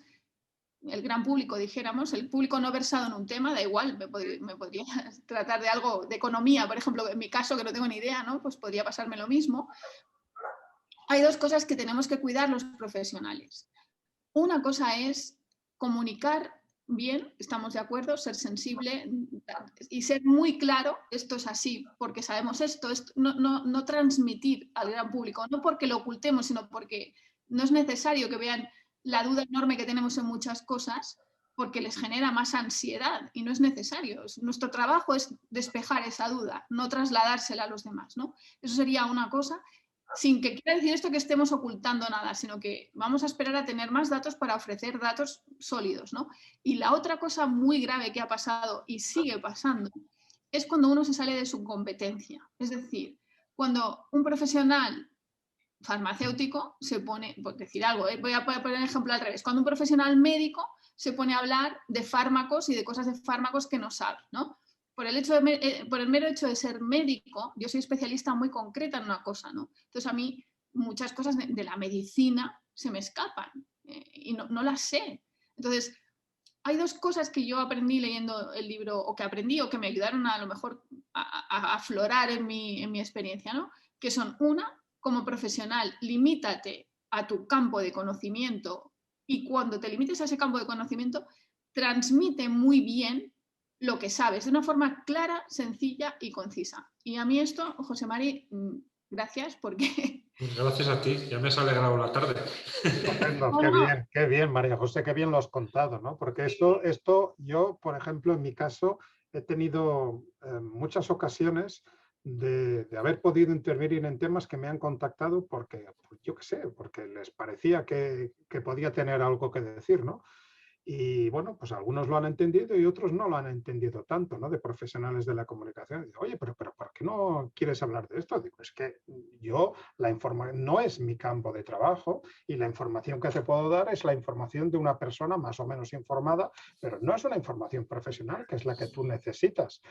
el gran público, dijéramos, el público no versado en un tema, da igual, me podría tratar de algo de economía, por ejemplo, en mi caso, que no tengo ni idea, ¿no? Pues podría pasarme lo mismo. Hay dos cosas que tenemos que cuidar los profesionales. Una cosa es comunicar bien, estamos de acuerdo, ser sensible y ser muy claro, esto es así, porque sabemos esto, no transmitir al gran público, no porque lo ocultemos, sino porque no es necesario que vean la duda enorme que tenemos en muchas cosas, porque les genera más ansiedad y no es necesario. Nuestro trabajo es despejar esa duda, no trasladársela a los demás, ¿no? Eso sería una cosa. Sin que quiera decir esto que estemos ocultando nada, sino que vamos a esperar a tener más datos para ofrecer datos sólidos, ¿no? Y la otra cosa muy grave que ha pasado y sigue pasando es cuando uno se sale de su competencia. Es decir, cuando un profesional farmacéutico se pone, por decir algo, voy a poner el ejemplo al revés, cuando un profesional médico se pone a hablar de fármacos y de cosas de fármacos que no sabe, ¿no? Por el mero hecho de ser médico, yo soy especialista muy concreta en una cosa, ¿no? Entonces a mí muchas cosas de la medicina se me escapan y no las sé. Entonces, hay dos cosas que yo aprendí leyendo el libro, o que aprendí, o que me ayudaron a lo mejor a aflorar en mi experiencia, ¿no? Que son, una, como profesional, limítate a tu campo de conocimiento, y cuando te limites a ese campo de conocimiento, transmite muy bien lo que sabes, de una forma clara, sencilla y concisa. Y a mí esto, José Mari, gracias, porque... Gracias a ti, ya me has alegrado la tarde. Estupendo, No, qué bien, María José, qué bien lo has contado, ¿no? Porque esto yo, por ejemplo, en mi caso, he tenido muchas ocasiones de haber podido intervenir en temas que me han contactado porque, yo qué sé, porque les parecía que podía tener algo que decir, ¿no? Y bueno, pues algunos lo han entendido y otros no lo han entendido tanto, ¿no? De profesionales de la comunicación. Digo, oye, pero ¿por qué no quieres hablar de esto? Digo, es que yo, no es mi campo de trabajo y la información que te puedo dar es la información de una persona más o menos informada, pero no es una información profesional, que es la que tú necesitas.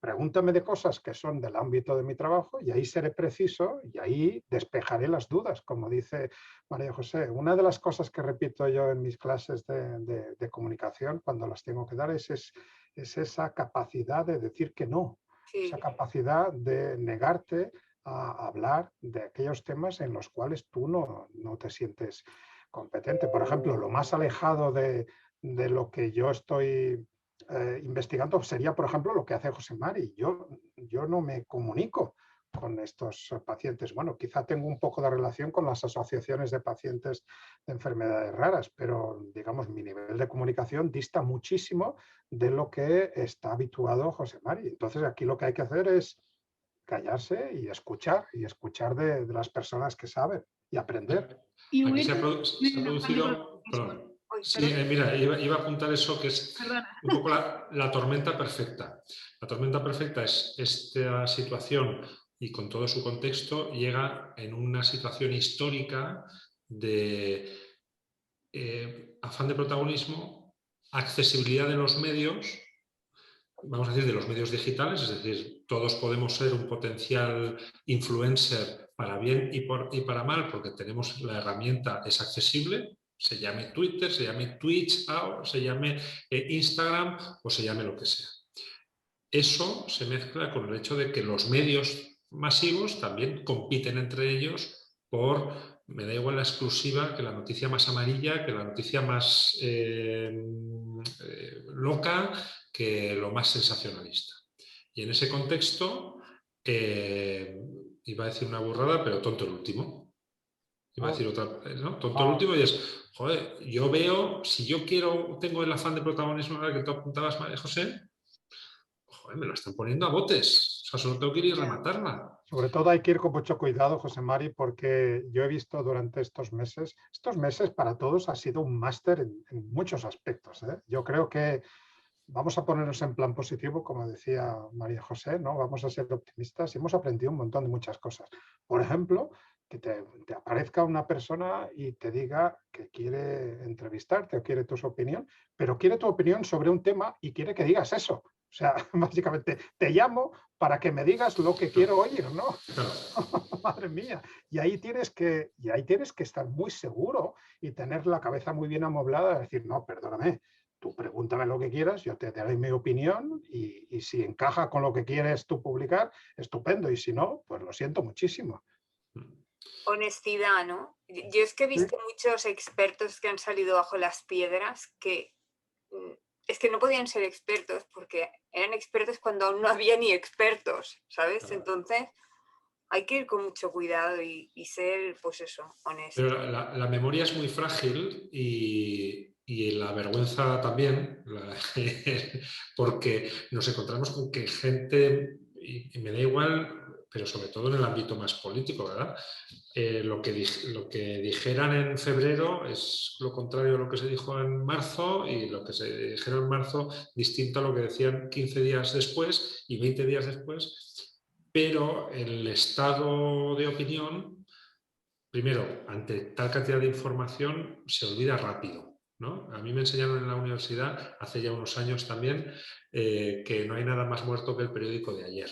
Pregúntame de cosas que son del ámbito de mi trabajo y ahí seré preciso y ahí despejaré las dudas, como dice María José. Una de las cosas que repito yo en mis clases de comunicación cuando las tengo que dar es esa capacidad de decir que no, Sí. esa capacidad de negarte a hablar de aquellos temas en los cuales tú no te sientes competente. Por ejemplo, lo más alejado de lo que yo estoy investigando sería, por ejemplo, lo que hace José Mari. Yo no me comunico con estos pacientes. Bueno, quizá tengo un poco de relación con las asociaciones de pacientes de enfermedades raras, pero digamos, mi nivel de comunicación dista muchísimo de lo que está habituado José Mari. Entonces, aquí lo que hay que hacer es callarse y escuchar de las personas que saben y aprender. y Aquí unir se ha producido... Perdón. Sí, mira, iba a apuntar eso, que es un poco la tormenta perfecta. La tormenta perfecta es esta situación, y con todo su contexto llega en una situación histórica de afán de protagonismo, accesibilidad de los medios, vamos a decir de los medios digitales, es decir, todos podemos ser un potencial influencer para bien y para mal, porque tenemos la herramienta, es accesible, se llame Twitter, se llame Twitch, se llame Instagram o se llame lo que sea. Eso se mezcla con el hecho de que los medios masivos también compiten entre ellos por, me da igual la exclusiva, que la noticia más amarilla, que la noticia más loca, que lo más sensacionalista. Y en ese contexto, iba a decir una burrada, pero tonto el último. Iba a decir otra, ¿no? Tonto el último, y es, joder, yo veo, si yo tengo el afán de protagonismo que tú apuntabas, María José, joder, me la están poniendo a botes. O sea, solo tengo que ir y rematarla. Sobre todo hay que ir con mucho cuidado, José Mari, porque yo he visto durante estos meses para todos ha sido un máster en muchos aspectos, ¿eh? Yo creo que vamos a ponernos en plan positivo, como decía María José, ¿no? Vamos a ser optimistas y hemos aprendido un montón de muchas cosas. Por ejemplo, que te aparezca una persona y te diga que quiere entrevistarte o quiere tu opinión, pero quiere tu opinión sobre un tema y quiere que digas eso. O sea, básicamente, te llamo para que me digas lo que quiero oír, ¿no? Madre mía. Y ahí tienes que estar muy seguro y tener la cabeza muy bien amoblada de decir, no, perdóname, tú pregúntame lo que quieras, yo te daré mi opinión y si encaja con lo que quieres tú publicar, estupendo. Y si no, pues lo siento muchísimo. Honestidad, ¿no? Yo es que he visto muchos expertos que han salido bajo las piedras que es que no podían ser expertos porque eran expertos cuando aún no había ni expertos, ¿sabes? Claro. Entonces hay que ir con mucho cuidado y ser, pues eso, honesto. Pero la memoria es muy frágil y la vergüenza también, porque nos encontramos con que gente, y me da igual, pero sobre todo en el ámbito más político, ¿verdad? Lo que dijeran en febrero es lo contrario a lo que se dijo en marzo, y lo que se dijeron en marzo distinto a lo que decían 15 días después y 20 días después, pero el estado de opinión, primero, ante tal cantidad de información, se olvida rápido, ¿no? A mí me enseñaron en la universidad, hace ya unos años también, que no hay nada más muerto que el periódico de ayer.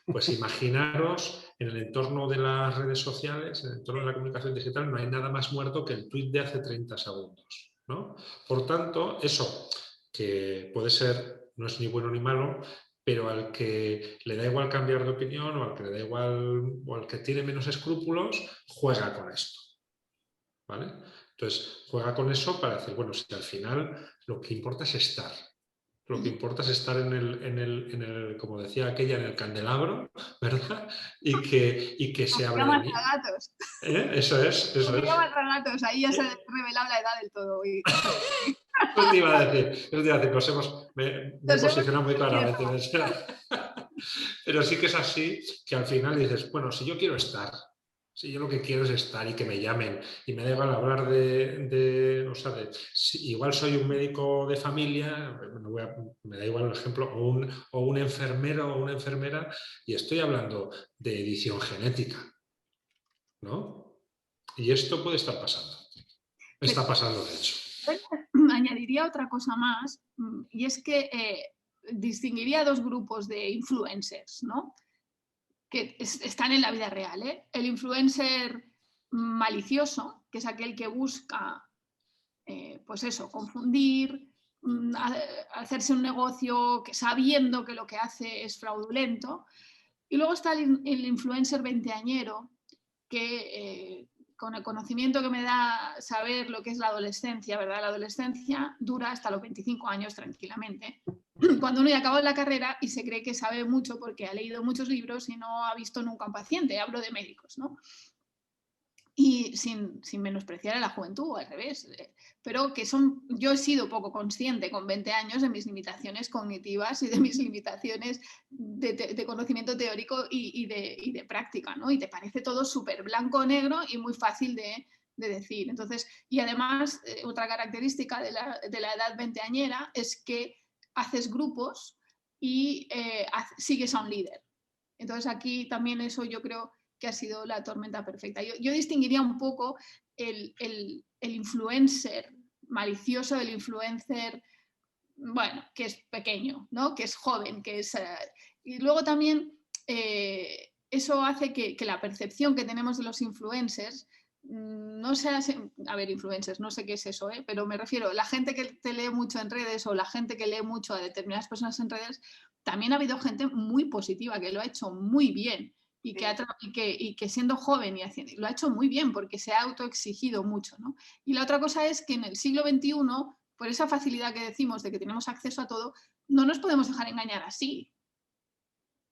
Pues imaginaros, en el entorno de las redes sociales, en el entorno de la comunicación digital, no hay nada más muerto que el tuit de hace 30 segundos, ¿no? Por tanto, eso, que puede ser, no es ni bueno ni malo, pero al que le da igual cambiar de opinión o al que le da igual o al que tiene menos escrúpulos, juega con esto, ¿vale? Entonces, juega con eso para decir, bueno, si al final lo que importa es estar. Lo que importa es estar en el, como decía aquella, en el candelabro, ¿verdad? Y que se hable de mí. Gatos. Eso es. Gatos. Ahí ya se ha revelado la edad del todo. Eso te iba a decir, me he posicionado muy claramente. Pero sí que es así, que al final dices, bueno, si yo quiero estar, si yo lo que quiero es estar y que me llamen, y me da igual hablar igual soy un médico de familia, me da igual el ejemplo, o un enfermero o una enfermera, y estoy hablando de edición genética, ¿no? Y esto puede estar pasando. Está pasando, de hecho. Añadiría otra cosa más, y es que distinguiría dos grupos de influencers, ¿no? Que están en la vida real, ¿eh? El influencer malicioso, que es aquel que busca, pues eso, confundir, hacerse un negocio que sabiendo que lo que hace es fraudulento. Y luego está el influencer veinteañero, que con el conocimiento que me da saber lo que es la adolescencia, ¿verdad? La adolescencia dura hasta los 25 años tranquilamente. Cuando uno ya acabó la carrera y se cree que sabe mucho porque ha leído muchos libros y no ha visto nunca a un paciente, hablo de médicos, ¿no? Y sin menospreciar a la juventud, al revés, pero que yo he sido poco consciente con 20 años de mis limitaciones cognitivas y de mis limitaciones de conocimiento teórico y de práctica, ¿no? Y te parece todo súper blanco o negro y muy fácil de decir. Entonces, y además, otra característica de la edad veinteañera es que haces grupos y sigues a un líder. Entonces, aquí también eso yo creo que ha sido la tormenta perfecta. Yo distinguiría un poco el influencer malicioso del influencer, bueno, que es pequeño, ¿no? Que es joven, que es... y luego también eso hace que la percepción que tenemos de los influencers no sea... A ver, influencers, no sé qué es eso, pero me refiero, la gente que te lee mucho en redes o la gente que lee mucho a determinadas personas en redes, también ha habido gente muy positiva que lo ha hecho muy bien. Y que siendo joven lo ha hecho muy bien porque se ha autoexigido mucho, ¿no? Y la otra cosa es que en el siglo XXI, por esa facilidad que decimos de que tenemos acceso a todo, no nos podemos dejar engañar así.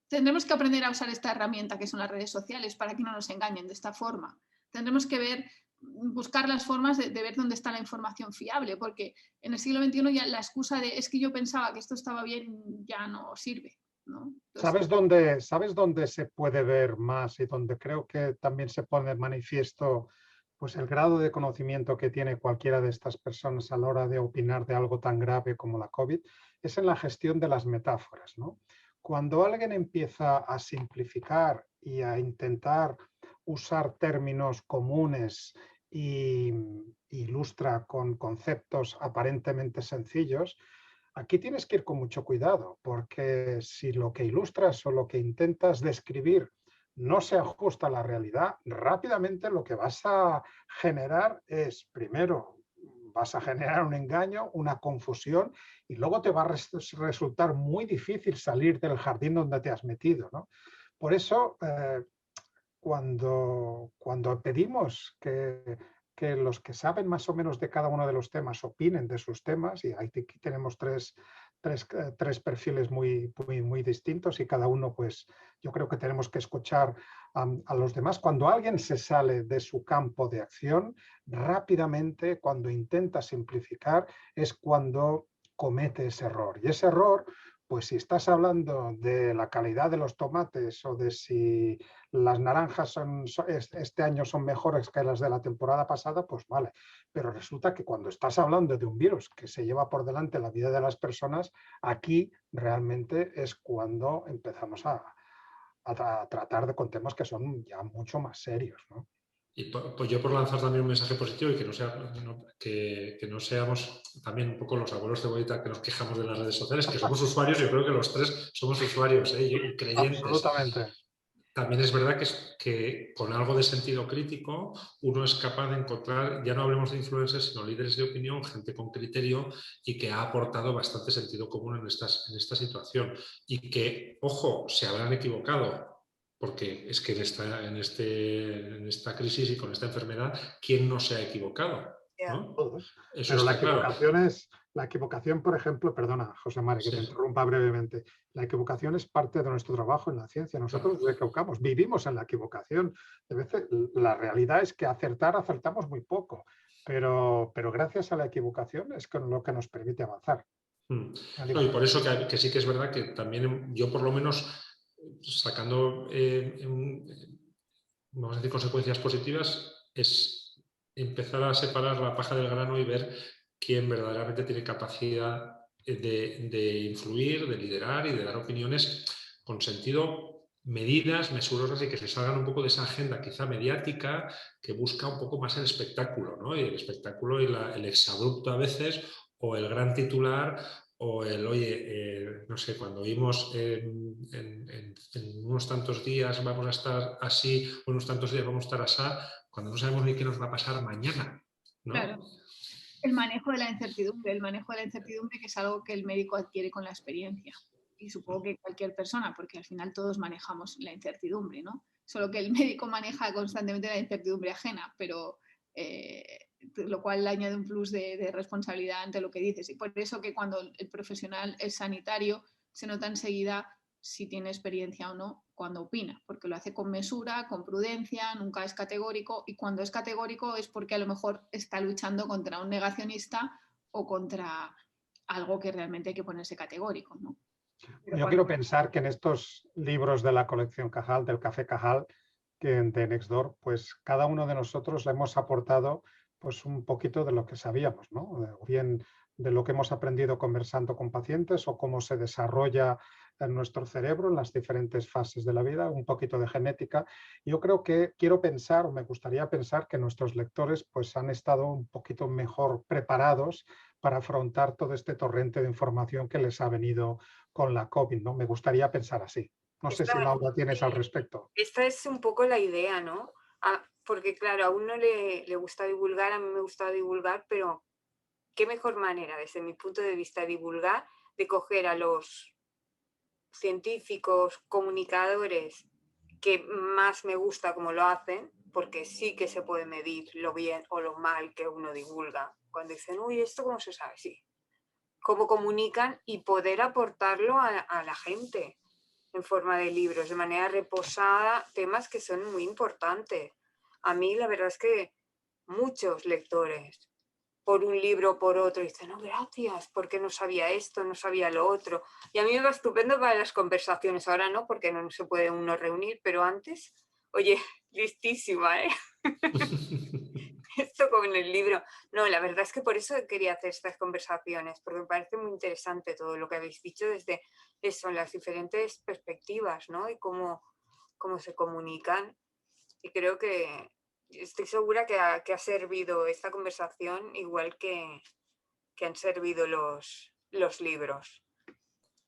Tendremos que aprender a usar esta herramienta que son las redes sociales para que no nos engañen de esta forma. Tendremos que buscar las formas de ver dónde está la información fiable, porque en el siglo XXI ya la excusa de es que yo pensaba que esto estaba bien ya no sirve. ¿no? Entonces, ¿Sabes dónde se puede ver más y donde creo que también se pone de manifiesto pues el grado de conocimiento que tiene cualquiera de estas personas a la hora de opinar de algo tan grave como la COVID? Es en la gestión de las metáforas, ¿no? Cuando alguien empieza a simplificar y a intentar usar términos comunes y ilustra con conceptos aparentemente sencillos, aquí tienes que ir con mucho cuidado, porque si lo que ilustras o lo que intentas describir no se ajusta a la realidad, rápidamente lo que vas a generar es, primero, vas a generar un engaño, una confusión, y luego te va a resultar muy difícil salir del jardín donde te has metido, ¿no? Por eso, cuando pedimos que los que saben más o menos de cada uno de los temas opinen de sus temas, y aquí tenemos tres perfiles muy distintos, y cada uno, pues yo creo que tenemos que escuchar a los demás. Cuando alguien se sale de su campo de acción, rápidamente, cuando intenta simplificar, es cuando comete ese error. Y ese error, pues si estás hablando de la calidad de los tomates o de si las naranjas este año son mejores que las de la temporada pasada, pues vale. Pero resulta que cuando estás hablando de un virus que se lleva por delante la vida de las personas, aquí realmente es cuando empezamos a tratar con temas que son ya mucho más serios, ¿no? Y pues yo por lanzar también un mensaje positivo y que no seamos también un poco los abuelos cebolleta que nos quejamos de las redes sociales, que somos usuarios, yo creo que los tres somos usuarios y creyentes. Absolutamente. También es verdad que con algo de sentido crítico uno es capaz de encontrar, ya no hablemos de influencers, sino líderes de opinión, gente con criterio y que ha aportado bastante sentido común en esta situación. Y que, ojo, se habrán equivocado, porque es que en esta crisis y con esta enfermedad, ¿quién no se ha equivocado? ¿No? Todos. Eso Pero está claro. la equivocación, por ejemplo, perdona, José Mari, que Sí. te interrumpa brevemente. La equivocación es parte de nuestro trabajo en la ciencia. Nosotros nos equivocamos, vivimos en la equivocación. De veces, la realidad es que acertamos muy poco, pero gracias a la equivocación es lo que nos permite avanzar. No, y por eso que sí que es verdad que también yo por lo menos sacando vamos a decir, consecuencias positivas es empezar a separar la paja del grano y ver quién verdaderamente tiene capacidad de influir, de liderar y de dar opiniones con sentido, medidas, mesurosas y que se salgan un poco de esa agenda quizá mediática que busca un poco más el espectáculo, ¿no? Y el espectáculo y el exabrupto a veces o el gran titular o no sé, cuando oímos en unos tantos días vamos a estar así, o en unos tantos días vamos a estar así, cuando no sabemos ni qué nos va a pasar mañana, ¿no? Claro. El manejo de la incertidumbre que es algo que el médico adquiere con la experiencia. Y supongo que cualquier persona, porque al final todos manejamos la incertidumbre, ¿no? Solo que el médico maneja constantemente la incertidumbre ajena, pero lo cual le añade un plus de responsabilidad ante lo que dices. Y por eso que cuando el profesional es sanitario, se nota enseguida si tiene experiencia o no cuando opina, porque lo hace con mesura, con prudencia, nunca es categórico, y cuando es categórico es porque a lo mejor está luchando contra un negacionista o contra algo que realmente hay que ponerse categórico, ¿no? Yo quiero pensar que en estos libros de la colección Cajal, del Café Cajal, de Nextdoor, pues cada uno de nosotros le hemos aportado pues un poquito de lo que sabíamos, ¿no? O bien de lo que hemos aprendido conversando con pacientes o cómo se desarrolla en nuestro cerebro en las diferentes fases de la vida, un poquito de genética. Yo creo que quiero pensar, o me gustaría pensar que nuestros lectores pues han estado un poquito mejor preparados para afrontar todo este torrente de información que les ha venido con la COVID, ¿no? Me gustaría pensar así. No sé si Laura tienes al respecto. Esta es un poco la idea, ¿no? Porque claro, a uno le gusta divulgar, a mí me gusta divulgar, pero qué mejor manera, desde mi punto de vista, divulgar, de coger a los científicos, comunicadores que más me gusta como lo hacen, porque sí que se puede medir lo bien o lo mal que uno divulga. Cuando dicen, uy, ¿esto cómo se sabe? Sí. Cómo comunican y poder aportarlo a la gente en forma de libros, de manera reposada, temas que son muy importantes. A mí la verdad es que muchos lectores por un libro o por otro, y dice, no, gracias, porque no sabía esto, no sabía lo otro. Y a mí me va estupendo para las conversaciones, ahora no, porque no se puede uno reunir, pero antes, oye, listísima, ¿eh? Esto con el libro. No, la verdad es que por eso quería hacer estas conversaciones, porque me parece muy interesante todo lo que habéis dicho desde eso, las diferentes perspectivas, ¿no? Y cómo se comunican. Y creo que estoy segura que ha servido esta conversación igual que han servido los libros.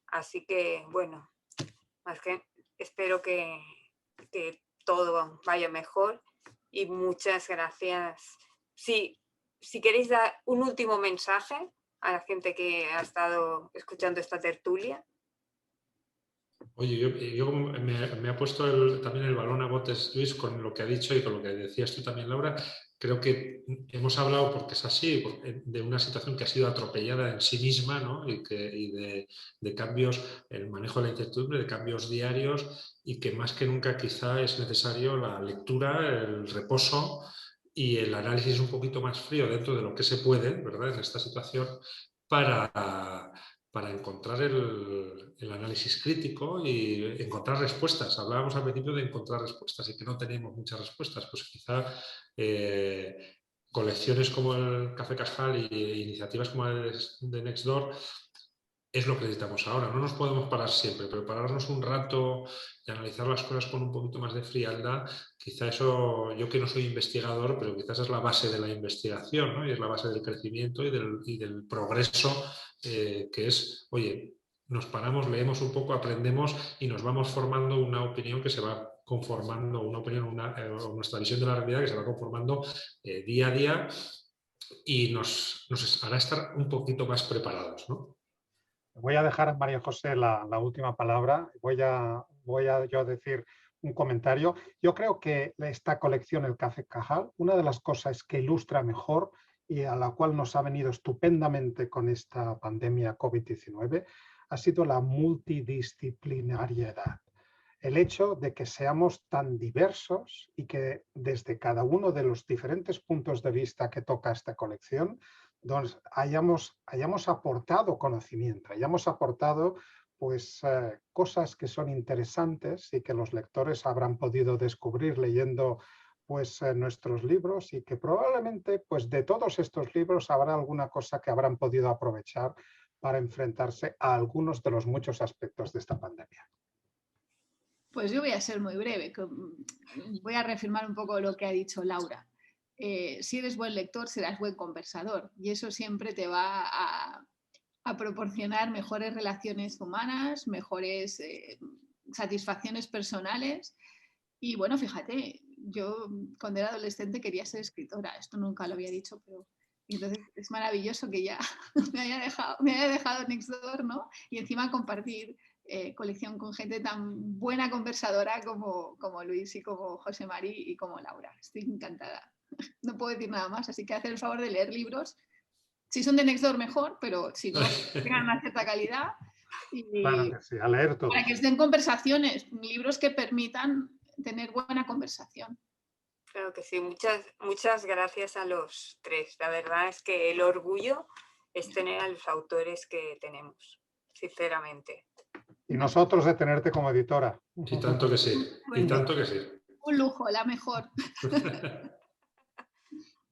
Así que, bueno, más que espero que todo vaya mejor. Y muchas gracias. Si queréis dar un último mensaje a la gente que ha estado escuchando esta tertulia. Oye, yo me ha puesto también el balón a botes, Luis, con lo que ha dicho y con lo que decías tú también, Laura. Creo que hemos hablado, porque es así, de una situación que ha sido atropellada en sí misma, ¿no? y de cambios, el manejo de la incertidumbre, de cambios diarios, y que más que nunca quizá es necesario la lectura, el reposo y el análisis un poquito más frío dentro de lo que se puede, ¿verdad?, en esta situación, para encontrar el análisis crítico y encontrar respuestas. Hablábamos al principio de encontrar respuestas y que no tenemos muchas respuestas. Pues quizá colecciones como el Café Cajal y iniciativas como el de Nextdoor es lo que necesitamos ahora. No nos podemos parar siempre, pero pararnos un rato y analizar las cosas con un poquito más de frialdad, quizá eso, yo que no soy investigador, pero quizás es la base de la investigación, ¿no? Y es la base del crecimiento y del progreso, que es, oye, nos paramos, leemos un poco, aprendemos y nos vamos formando una opinión que se va conformando, una opinión, nuestra visión de la realidad que se va conformando día a día y nos hará estar un poquito más preparados, ¿no? Voy a dejar a María José la última palabra. Voy a yo decir un comentario. Yo creo que esta colección, el Café Cajal, una de las cosas que ilustra mejor y a la cual nos ha venido estupendamente con esta pandemia COVID-19 ha sido la multidisciplinariedad. El hecho de que seamos tan diversos y que desde cada uno de los diferentes puntos de vista que toca esta colección hayamos aportado conocimiento, hayamos aportado pues, cosas que son interesantes y que los lectores habrán podido descubrir leyendo pues, nuestros libros, y que probablemente pues, de todos estos libros habrá alguna cosa que habrán podido aprovechar para enfrentarse a algunos de los muchos aspectos de esta pandemia. Pues yo voy a ser muy breve. Voy a reafirmar un poco lo que ha dicho Laura. Si eres buen lector, serás buen conversador, y eso siempre te va a proporcionar mejores relaciones humanas, mejores satisfacciones personales. Y bueno, fíjate, yo cuando era adolescente quería ser escritora, esto nunca lo había dicho, pero entonces es maravilloso que ya me haya dejado Nextdoor, ¿no? Y encima compartir colección con gente tan buena conversadora como Luis y como José Mari y como Laura. Estoy encantada. No puedo decir nada más, así que hacer el favor de leer libros. Si son de Nextdoor mejor, pero si no, tengan una cierta calidad. Y claro que sí, a leer todos. Para que estén conversaciones, libros que permitan tener buena conversación. Claro que sí, muchas gracias a los tres. La verdad es que el orgullo es tener a los autores que tenemos, sinceramente. Y nosotros de tenerte como editora. Y tanto que sí, y tanto que sí. Un lujo, la mejor.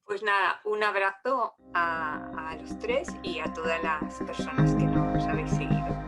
Pues nada, un abrazo a los tres y a todas las personas que nos habéis seguido.